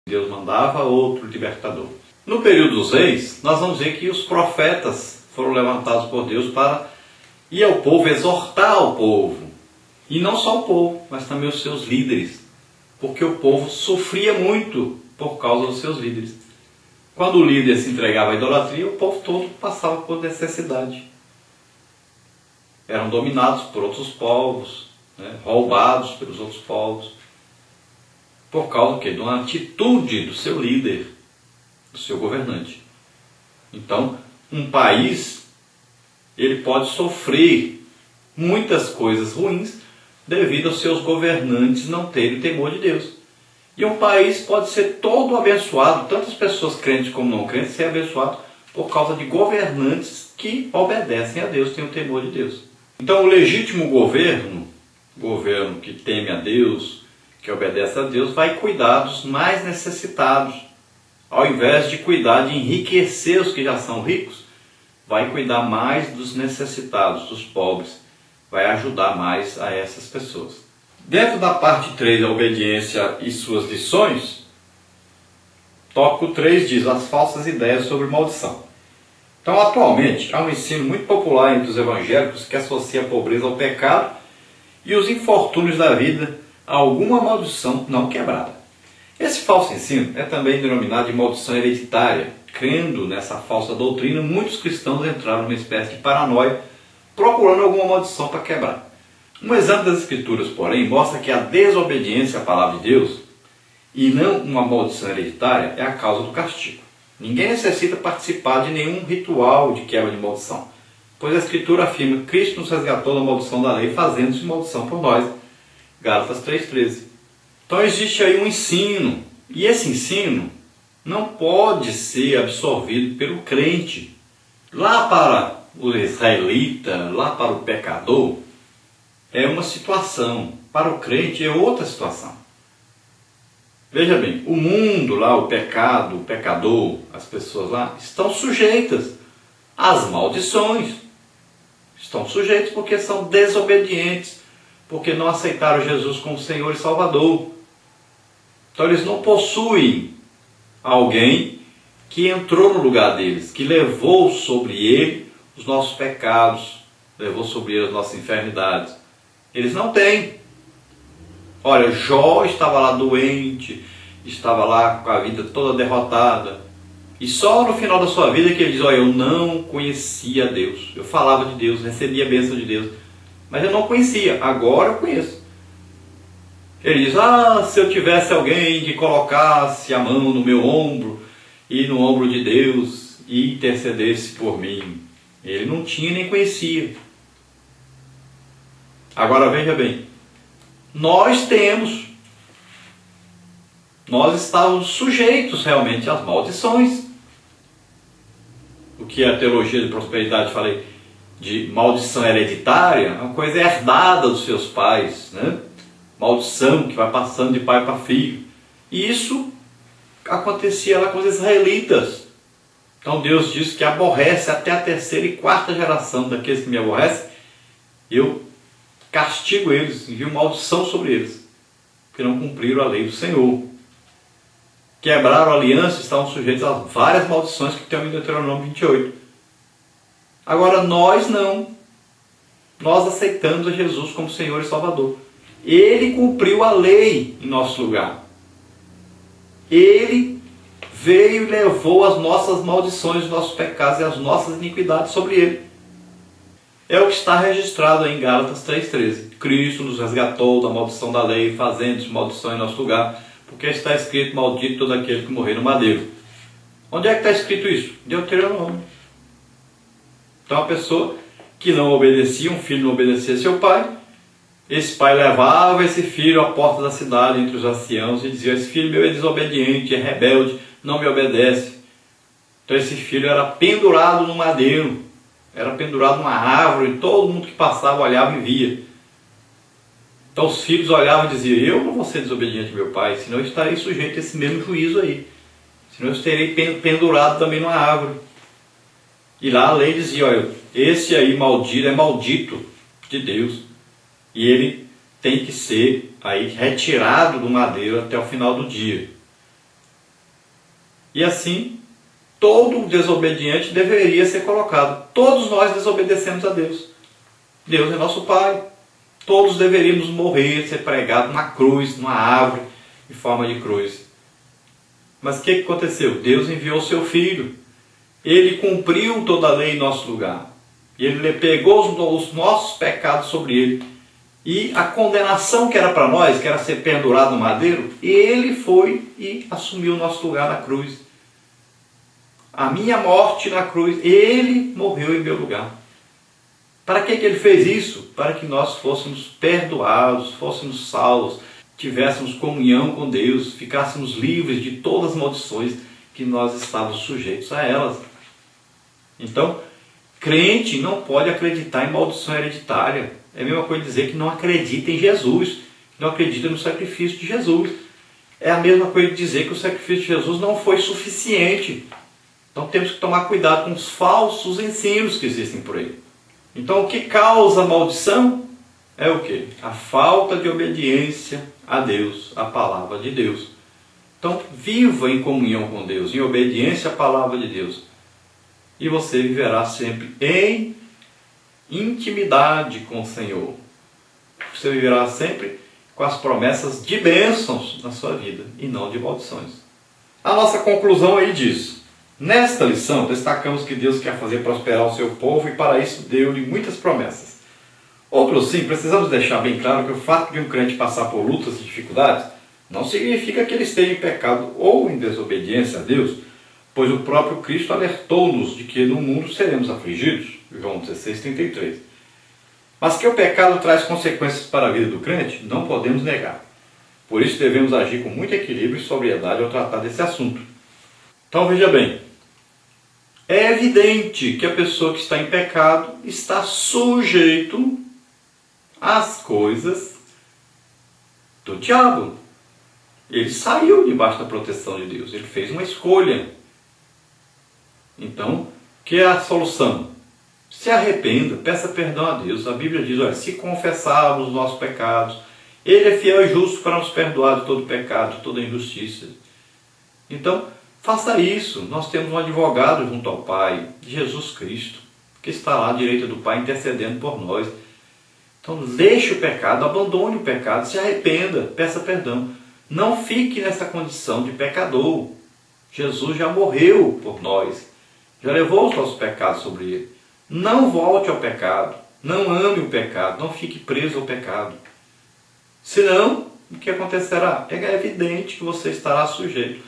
Deus mandava outro libertador. No período dos reis, nós vamos ver que os profetas foram levantados por Deus para ir ao povo, exortar o povo. E não só o povo, mas também os seus líderes. Porque o povo sofria muito por causa dos seus líderes. Quando o líder se entregava à idolatria, o povo todo passava por necessidade. Eram dominados por outros povos, roubados pelos outros povos. Por causa do quê? De uma atitude do seu líder, do seu governante. Então, um país, ele pode sofrer muitas coisas ruins devido aos seus governantes não terem temor de Deus. E um país pode ser todo abençoado, tantas pessoas crentes como não crentes, ser abençoado por causa de governantes que obedecem a Deus, têm o temor de Deus. Então, o legítimo governo que teme a Deus, que obedece a Deus, vai cuidar dos mais necessitados. Ao invés de cuidar de enriquecer os que já são ricos, vai cuidar mais dos necessitados, dos pobres. Vai ajudar mais a essas pessoas. Dentro da parte 3, a obediência e suas lições, tópico 3 diz as falsas ideias sobre maldição. Então, atualmente, há um ensino muito popular entre os evangélicos que associa a pobreza ao pecado e os infortúnios da vida a alguma maldição não quebrada. Esse falso ensino é também denominado de maldição hereditária. Crendo nessa falsa doutrina, muitos cristãos entraram numa espécie de paranoia, procurando alguma maldição para quebrar. Um exame das Escrituras, porém, mostra que a desobediência à palavra de Deus e não uma maldição hereditária é a causa do castigo. Ninguém necessita participar de nenhum ritual de quebra de maldição, pois a Escritura afirma que Cristo nos resgatou da maldição da lei, fazendo-se maldição por nós. Gálatas 3,13. Então existe aí um ensino, e esse ensino não pode ser absorvido pelo crente. Lá para o israelita, lá para o pecador, é uma situação. Para o crente é outra situação. Veja bem, o mundo lá, o pecado, o pecador, as pessoas lá, estão sujeitas às maldições. Estão sujeitos porque são desobedientes, porque não aceitaram Jesus como Senhor e Salvador. Então eles não possuem alguém que entrou no lugar deles, que levou sobre ele os nossos pecados, levou sobre ele as nossas enfermidades. Eles não têm. Olha, Jó estava lá doente, estava lá com a vida toda derrotada. E só no final da sua vida que ele diz, olha, eu não conhecia Deus. Eu falava de Deus, recebia a bênção de Deus, mas eu não conhecia, agora eu conheço. Ele diz, se eu tivesse alguém que colocasse a mão no meu ombro e no ombro de Deus e intercedesse por mim. Ele não tinha nem conhecia. Agora veja bem, nós estávamos sujeitos realmente às maldições. O que a teologia de prosperidade falei de maldição hereditária, é uma coisa herdada dos seus pais, né? Maldição que vai passando de pai para filho. E isso acontecia lá com os israelitas. Então Deus diz que aborrece até a terceira e quarta geração daqueles que me aborrecem. Eu castigo eles, envio maldição sobre eles, porque não cumpriram a lei do Senhor. Quebraram a aliança, estavam sujeitos a várias maldições que tem em Deuteronômio 28. Agora nós não. Nós aceitamos a Jesus como Senhor e Salvador. Ele cumpriu a lei em nosso lugar. Ele veio e levou as nossas maldições, os nossos pecados e as nossas iniquidades sobre ele. É o que está registrado em Gálatas 3,13. Cristo nos resgatou da maldição da lei, fazendo-se maldição em nosso lugar, porque está escrito, maldito todo aquele que morrer no madeiro. Onde é que está escrito isso? Deuteronômio. Então a pessoa que não obedecia, um filho não obedecia a seu pai, esse pai levava esse filho à porta da cidade entre os anciãos e dizia, esse filho meu é desobediente, é rebelde, não me obedece. Então esse filho era pendurado no madeiro, era pendurado numa árvore, e todo mundo que passava olhava e via. Então os filhos olhavam e diziam, eu não vou ser desobediente ao meu pai, senão eu estarei sujeito a esse mesmo juízo aí. Senão eu estarei pendurado também numa árvore. E lá a lei dizia, olha, esse aí maldito é maldito de Deus. E ele tem que ser aí retirado do madeiro até o final do dia. E assim, todo desobediente deveria ser colocado. Todos nós desobedecemos a Deus. Deus é nosso Pai. Todos deveríamos morrer, ser pregados numa cruz, numa árvore, em forma de cruz. Mas o que aconteceu? Deus enviou o seu Filho. Ele cumpriu toda a lei em nosso lugar. Ele pegou os nossos pecados sobre ele. E a condenação que era para nós, que era ser pendurado no madeiro, ele foi e assumiu o nosso lugar na cruz. A minha morte na cruz, ele morreu em meu lugar. Para que ele fez isso? Para que nós fôssemos perdoados, fôssemos salvos, tivéssemos comunhão com Deus, ficássemos livres de todas as maldições que nós estávamos sujeitos a elas. Então, crente não pode acreditar em maldição hereditária. É a mesma coisa dizer que não acredita em Jesus, que não acredita no sacrifício de Jesus. É a mesma coisa dizer que o sacrifício de Jesus não foi suficiente. Então temos que tomar cuidado com os falsos ensinos que existem por aí. Então o que causa maldição é o quê? A falta de obediência a Deus, a palavra de Deus. Então viva em comunhão com Deus, em obediência à palavra de Deus. E você viverá sempre em intimidade com o Senhor. Você viverá sempre com as promessas de bênçãos na sua vida e não de maldições. A nossa conclusão aí diz: nesta lição, destacamos que Deus quer fazer prosperar o seu povo e para isso deu-lhe muitas promessas. Outro sim, precisamos deixar bem claro que o fato de um crente passar por lutas e dificuldades não significa que ele esteja em pecado ou em desobediência a Deus, pois o próprio Cristo alertou-nos de que no mundo seremos afligidos. João 16:33. Mas que o pecado traz consequências para a vida do crente, não podemos negar. Por isso devemos agir com muito equilíbrio e sobriedade ao tratar desse assunto. Então veja bem, é evidente que a pessoa que está em pecado está sujeito às coisas do diabo. Ele saiu debaixo da proteção de Deus, ele fez uma escolha. Então, que é a solução? Se arrependa, peça perdão a Deus. A Bíblia diz, olha, se confessarmos os nossos pecados, Ele é fiel e justo para nos perdoar de todo pecado, de toda injustiça. Então, faça isso. Nós temos um advogado junto ao Pai, Jesus Cristo, que está lá à direita do Pai intercedendo por nós. Então, deixe o pecado, abandone o pecado, se arrependa, peça perdão. Não fique nessa condição de pecador. Jesus já morreu por nós, já levou os nossos pecados sobre Ele. Não volte ao pecado, não ame o pecado, não fique preso ao pecado. Senão, o que acontecerá? É evidente que você estará sujeito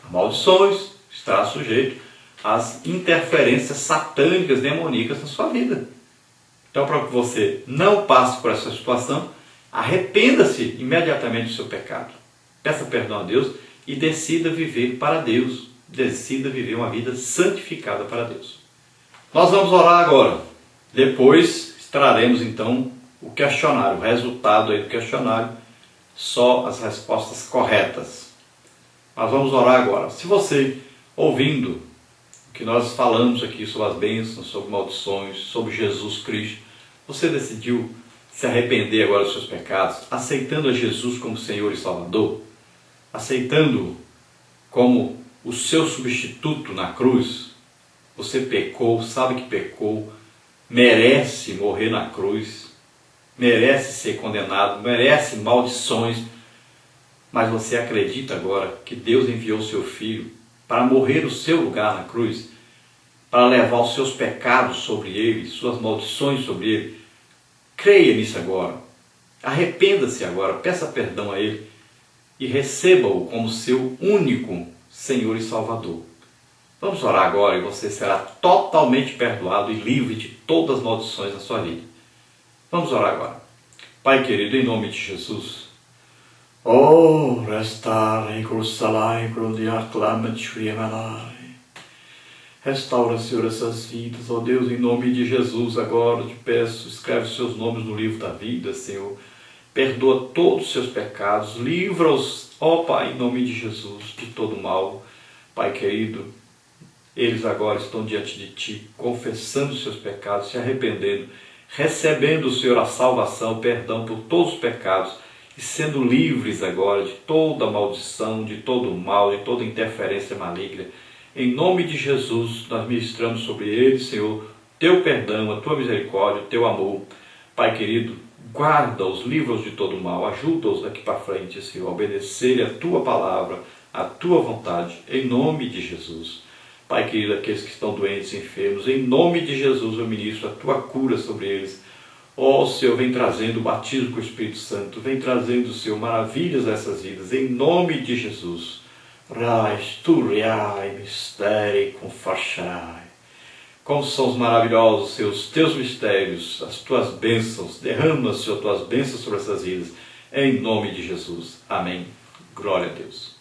a maldições, estará sujeito às interferências satânicas, demoníacas na sua vida. Então, para que você não passe por essa situação, arrependa-se imediatamente do seu pecado. Peça perdão a Deus e decida viver para Deus. Decida viver uma vida santificada para Deus. Nós vamos orar agora. Depois extraremos então o questionário, o resultado aí do questionário, só as respostas corretas. Mas vamos orar agora. Se você, ouvindo o que nós falamos aqui sobre as bênçãos, sobre maldições, sobre Jesus Cristo, você decidiu se arrepender agora dos seus pecados, aceitando a Jesus como Senhor e Salvador, aceitando-o como o seu substituto na cruz, você pecou, sabe que pecou, merece morrer na cruz, merece ser condenado, merece maldições, mas você acredita agora que Deus enviou o seu Filho para morrer no seu lugar na cruz, para levar os seus pecados sobre ele, suas maldições sobre ele. Creia nisso agora, arrependa-se agora, peça perdão a Ele e receba-o como seu único Senhor e Salvador. Vamos orar agora e você será totalmente perdoado e livre de todas as maldições da sua vida. Vamos orar agora. Pai querido, em nome de Jesus. Oh, restare crucialai crodiaclamat friemalai. Restaura, Senhor, essas vidas, ó Deus, em nome de Jesus. Agora te peço, escreve os seus nomes no livro da vida, Senhor. Perdoa todos os seus pecados, livra-os, ó Pai, em nome de Jesus, de todo mal. Pai querido, eles agora estão diante de Ti, confessando os seus pecados, se arrependendo, recebendo, Senhor, a salvação, o perdão por todos os pecados e sendo livres agora de toda maldição, de todo mal, de toda interferência maligna. Em nome de Jesus, nós ministramos sobre eles, Senhor, teu perdão, a tua misericórdia, o teu amor. Pai querido, guarda-os, livra-os de todo mal, ajuda-os daqui para frente, Senhor, a obedecerem a tua palavra, a tua vontade, em nome de Jesus. Pai querido, aqueles que estão doentes e enfermos, em nome de Jesus eu ministro a tua cura sobre eles. Ó Senhor, vem trazendo o batismo com o Espírito Santo, vem trazendo, Senhor, maravilhas a essas vidas, em nome de Jesus. Rai, sturiai, misteri, confachai. Como são os maravilhosos, Senhor, os teus mistérios, as tuas bênçãos. Derrama, Senhor, as tuas bênçãos sobre essas vidas, em nome de Jesus. Amém. Glória a Deus.